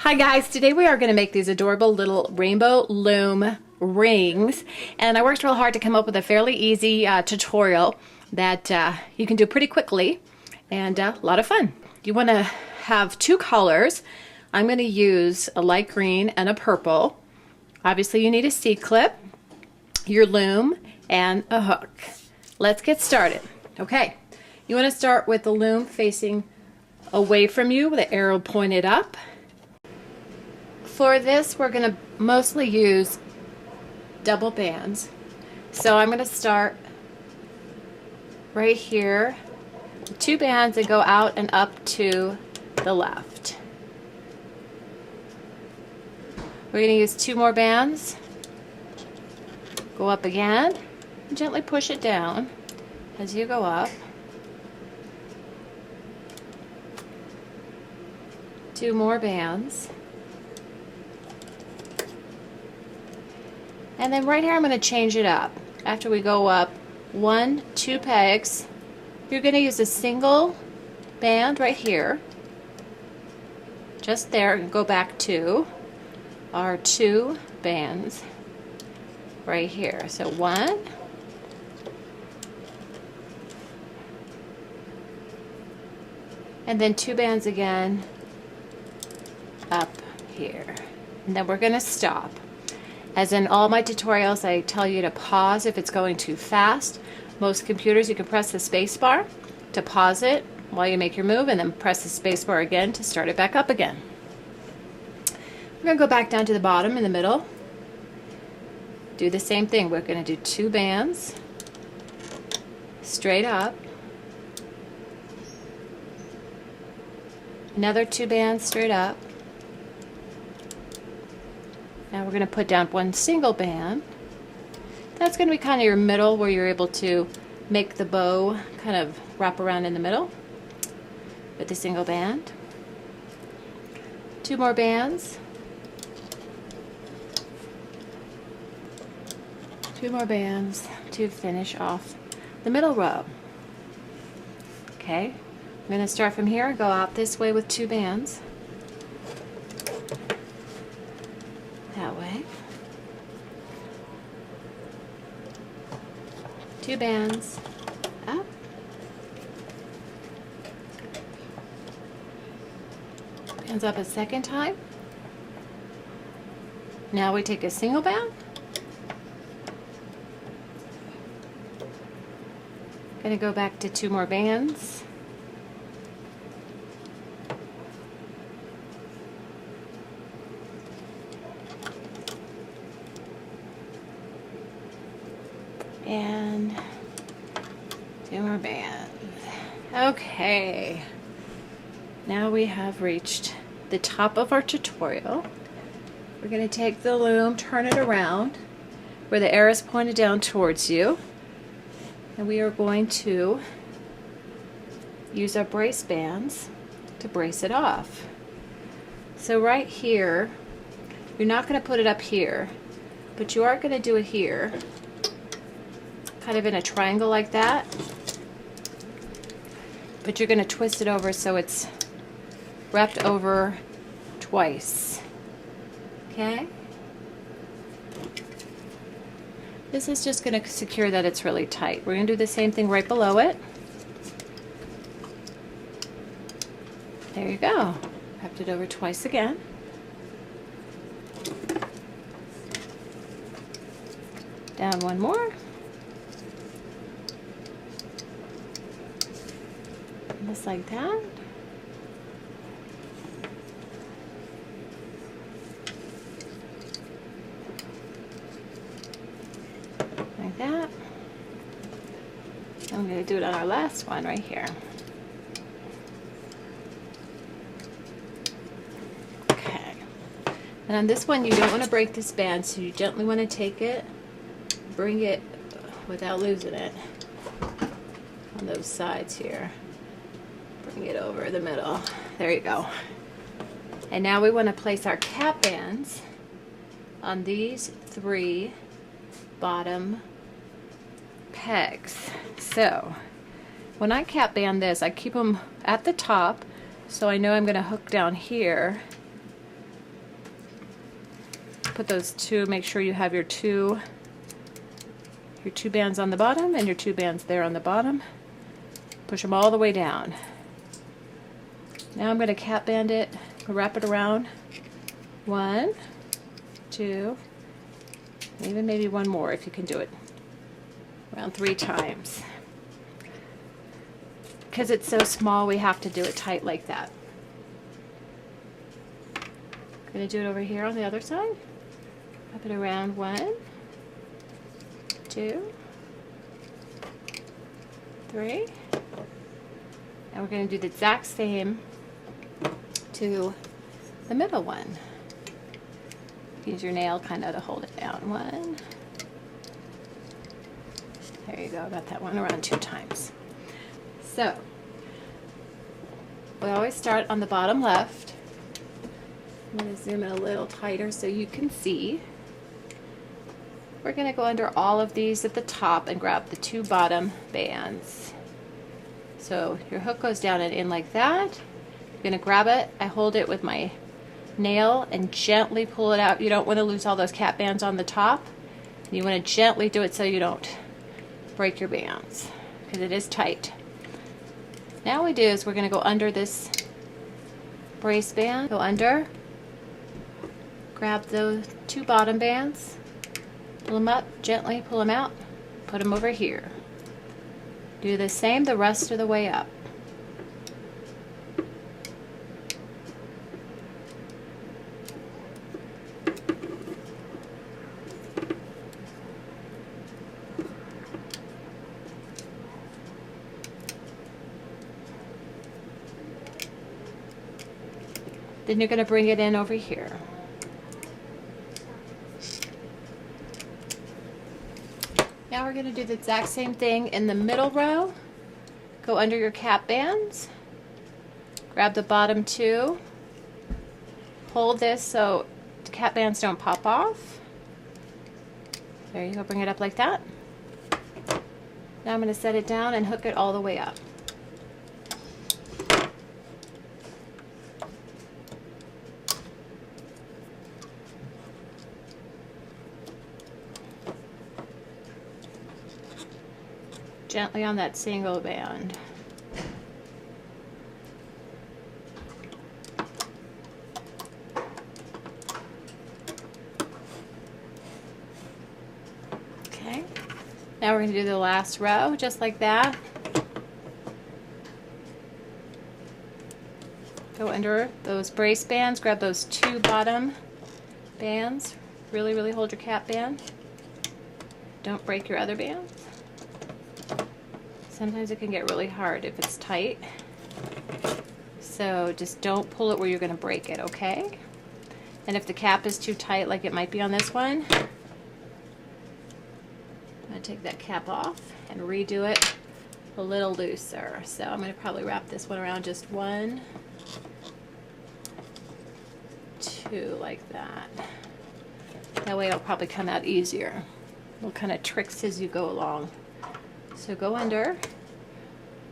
Hi guys, today we are going to make these adorable little rainbow loom rings, and I worked real hard to come up with a fairly easy tutorial that you can do pretty quickly and a lot of fun. You want to have two colors. I'm going to use a light green and a purple. Obviously you need a C-clip, your loom, and a hook. Let's get started. Okay, you want to start with the loom facing away from you with the arrow pointed up. For this, we're going to mostly use double bands. So I'm going to start right here, with 2 bands, and go out and up to the left. We're going to use 2 more bands, go up again, and gently push it down as you go up. 2 more bands. And then right here I'm going to change it up. After we go up 1, 2 pegs, you're going to use a single band right here, just there, and go back to our 2 bands right here. So 1, and then 2 bands again up here. And then we're going to stop. As in all my tutorials, I tell you to pause if it's going too fast. Most computers, you can press the space bar to pause it while you make your move, and then press the space bar again to start it back up again. We're going to go back down to the bottom in the middle. Do the same thing. We're going to do 2 bands straight up. Another 2 bands straight up. Now we're going to put down 1 single band. That's going to be kind of your middle, where you're able to make the bow kind of wrap around in the middle with the single band. 2 more bands. 2 more bands to finish off the middle row. Okay, I'm going to start from here and go out this way with 2 bands. That way. 2 bands up. Bands up a second time. Now we take a single band. Gonna go back to 2 more bands. And 2 more bands. Okay, now we have reached the top of our tutorial. We're going to take the loom, turn it around where the arrow is pointed down towards you, and we are going to use our brace bands to brace it off. So right here, you're not going to put it up here, but you are going to do it here, kind of in a triangle like that, but you're going to twist it over so it's wrapped over twice. Okay? This is just going to secure that it's really tight. We're going to do the same thing right below it. There you go. Wrapped it over twice again. Down 1 more. Just like that. Like that. I'm going to do it on our last one right here. Okay. And on this one, you don't want to break this band, so you gently want to take it, bring it without losing it on those sides here. Bring it over the middle. There you go. And now we want to place our cap bands on these 3 bottom pegs. So when I cap band this, I keep them at the top, so I know I'm going to hook down here put those two, make sure you have your two bands on the bottom and your 2 bands there on the bottom. Push them all the way down. Now I'm going to cap band it, wrap it around. 1, 2, even maybe one more if you can do it. Around 3 times. Because it's so small, we have to do it tight like that. I'm going to do it over here on the other side. Wrap it around. 1, 2, 3. And we're going to do the exact same to the middle one. Use your nail kind of to hold it down. 1. There you go. Got that one around 2 times. So we always start on the bottom left. I'm going to zoom in a little tighter so you can see. We're going to go under all of these at the top and grab the 2 bottom bands. So your hook goes down and in like that. You're going to grab it. I hold it with my nail and gently pull it out. You don't want to lose all those cap bands on the top. You want to gently do it so you don't break your bands, because it is tight. Now what we do is we're going to go under this brace band, go under, grab those 2 bottom bands, pull them up, gently pull them out, put them over here. Do the same the rest of the way up. Then you're going to bring it in over here. Now we're going to do the exact same thing in the middle row. Go under your cap bands, grab the bottom 2, hold this so the cap bands don't pop off. There you go, bring it up like that. Now I'm going to set it down and hook it all the way up. Gently on that single band. Okay, now we're going to do the last row just like that. Go under those brace bands, grab those 2 bottom bands, really hold your cap band. Don't break your other bands. Sometimes it can get really hard if it's tight. So just don't pull it where you're going to break it, okay? And if the cap is too tight, like it might be on this one, I'm going to take that cap off and redo it a little looser. So I'm going to probably wrap this one around just 1, 2, like that. That way it'll probably come out easier. Little kind of tricks as you go along. So go under,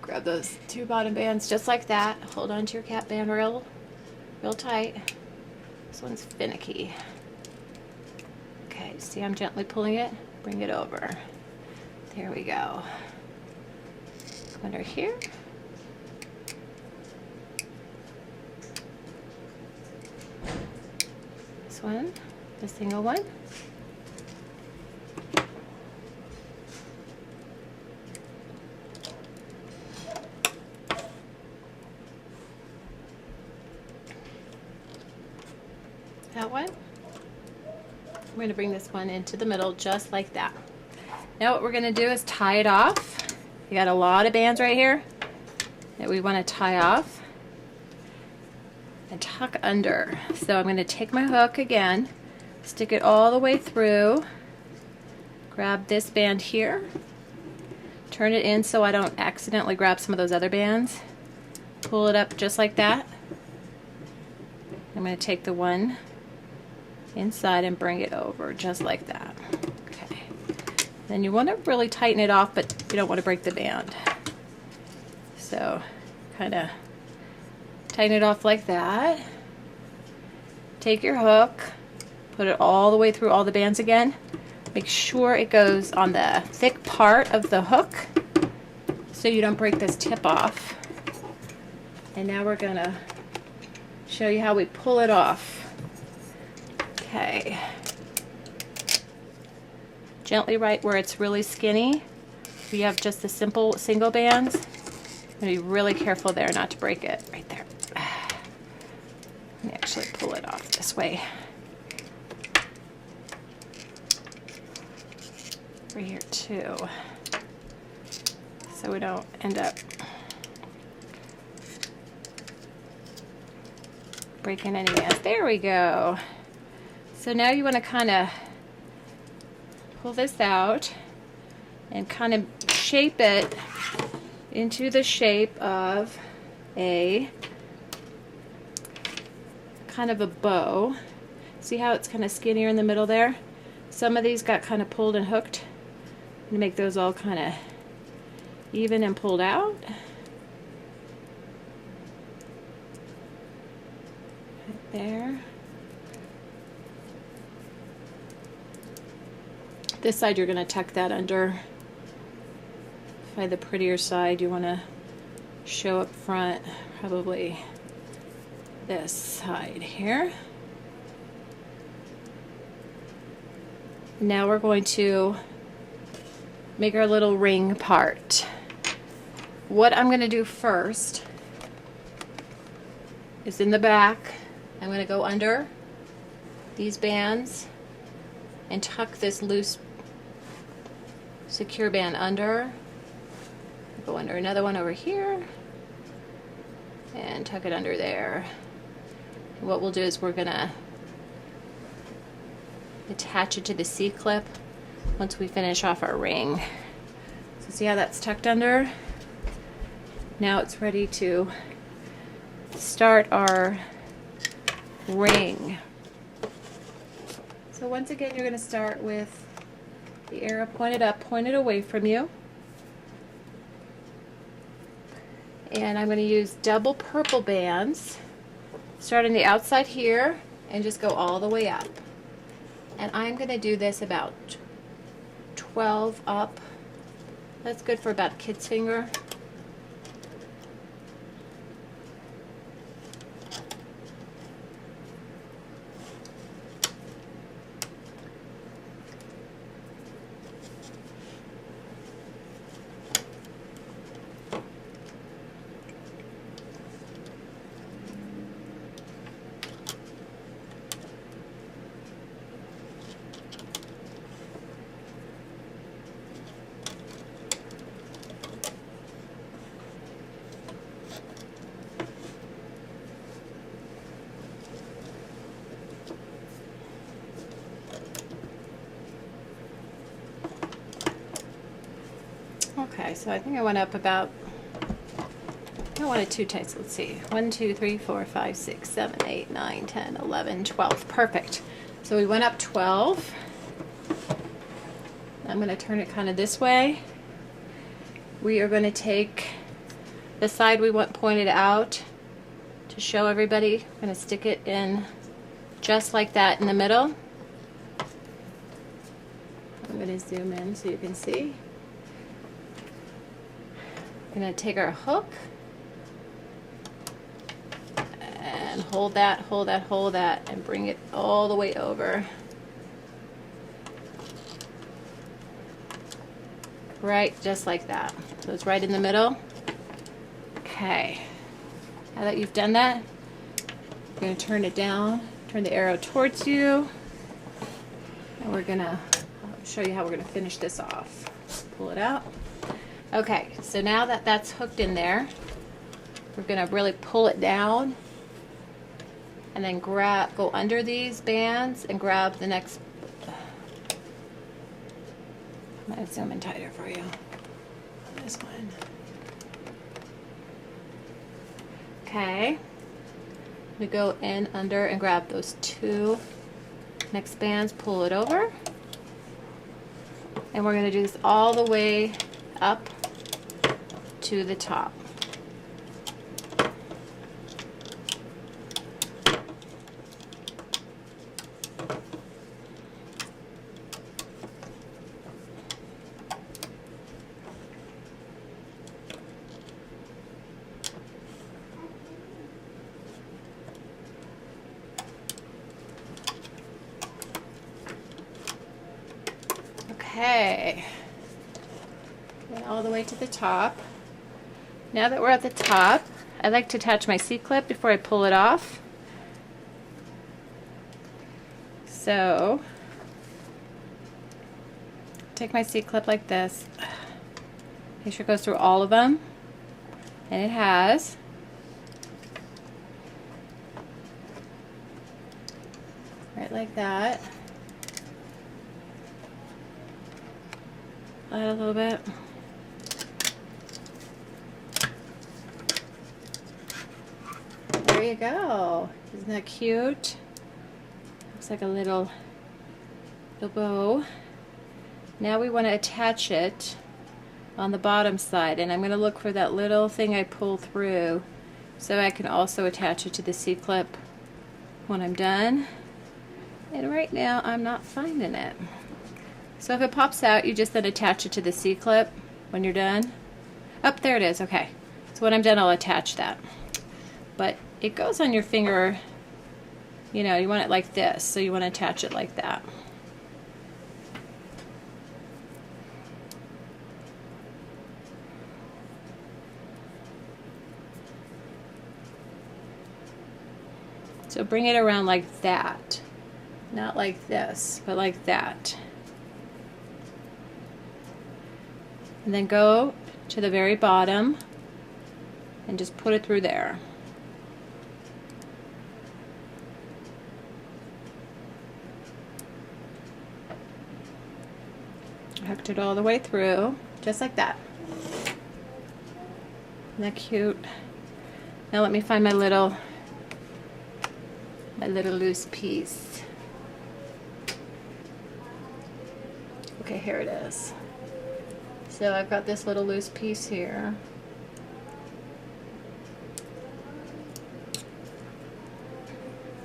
grab those 2 bottom bands just like that, hold on to your cap band real tight. This one's finicky. Okay, see I'm gently pulling it, bring it over. There we go. Go under here. This one, the single one. That one. We're going to bring this one into the middle just like that. Now what we're going to do is tie it off. You got a lot of bands right here that we want to tie off and tuck under. So I'm going to take my hook again, stick it all the way through, grab this band here, turn it in so I don't accidentally grab some of those other bands, pull it up just like that. I'm going to take the one inside and bring it over just like that. Okay. Then you want to really tighten it off, but you don't want to break the band. So kind of tighten it off like that. Take your hook, Put it all the way through all the bands again. Make sure it goes on the thick part of the hook so you don't break this tip off. And now we're gonna show you how we pull it off. Okay. Gently right where it's really skinny. If you have just the simple single bands, be really careful there not to break it. Right there. Let me actually pull it off this way. Over here too, so we don't end up breaking any bands. There we go. So now you want to kind of pull this out and kind of shape it into the shape of a kind of a bow. See how it's kind of skinnier in the middle there? Some of these got kind of pulled and hooked. I'm gonna make those all kind of even and pulled out. Right there. This side you're gonna tuck that under. Find the prettier side you wanna show up front, probably this side here. Now we're going to make our little ring part. What I'm going to do first is in the back, I'm going to go under these bands and tuck this loose secure band under. Go under another one over here and tuck it under there. And what we'll do is we're going to attach it to the C-clip once we finish off our ring. So see how that's tucked under? Now it's ready to start our ring. So once again, you're going to start with the arrow pointed up, pointed away from you. And I'm going to use double purple bands. Start on the outside here and just go all the way up. And I'm going to do this about 12 up. That's good for about a kid's finger. Okay, so I think I went up about, I wanted two tights. Let's see. 1, 2, 3, 4, 5, 6, 7, 8, 9, 10, 11, 12. Perfect. So we went up 12. I'm going to turn it kind of this way. We are going to take the side we want pointed out to show everybody. I'm going to stick it in just like that in the middle. I'm going to zoom in so you can see. We're going to take our hook and hold that, hold that, hold that, and bring it all the way over. Right, just like that. So it's right in the middle. Okay. Now that you've done that, you're going to turn it down, turn the arrow towards you, and we're going to show you how we're going to finish this off. Pull it out. Okay, so now that that's hooked in there, we're going to really pull it down and then grab, go under these bands and grab the next. I'm going to zoom in tighter for you on this one. Okay, we go in under and grab those two next bands, pull it over, and we're going to do this all the way up to the top. Okay. Going all the way to the top. Now that we're at the top, I like to attach my C-clip before I pull it off. So, take my C-clip like this. Make sure it goes through all of them. And it has. Right like that. Add a little bit. There you go. Isn't that cute? Looks like a little bow. Now we want to attach it on the bottom side, and I'm going to look for that little thing I pull through so I can also attach it to the C-clip when I'm done. And right now I'm not finding it. So if it pops out, you just then attach it to the C-clip when you're done. Oh, there it is. Okay. So when I'm done, I'll attach that. But it goes on your finger, you know, you want it like this, so you want to attach it like that. So bring it around like that. Not like this, but like that. And then go to the very bottom and just put it through there. Hooked it all the way through, just like that. Isn't that cute? Now let me find my little loose piece. Okay, here it is. So I've got this little loose piece here.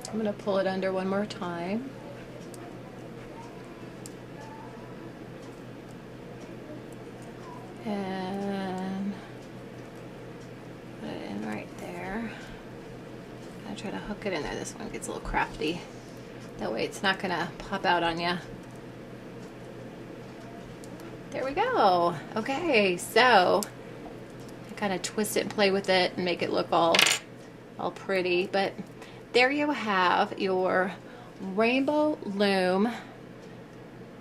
I'm going to pull it under one more time. And put it in right there. I'm going to try to hook it in there. This one gets a little crafty. That way it's not going to pop out on you. There we go. Okay, so I kind of twist it and play with it and make it look all pretty. But there you have your Rainbow Loom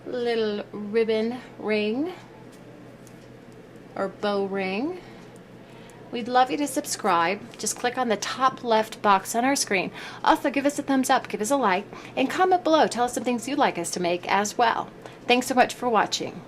little ribbon ring or bow ring. We'd love you to subscribe. Just click on the top left box on our screen. Also, give us a thumbs up, give us a like, and comment below. Tell us some things you'd like us to make as well. Thanks so much for watching.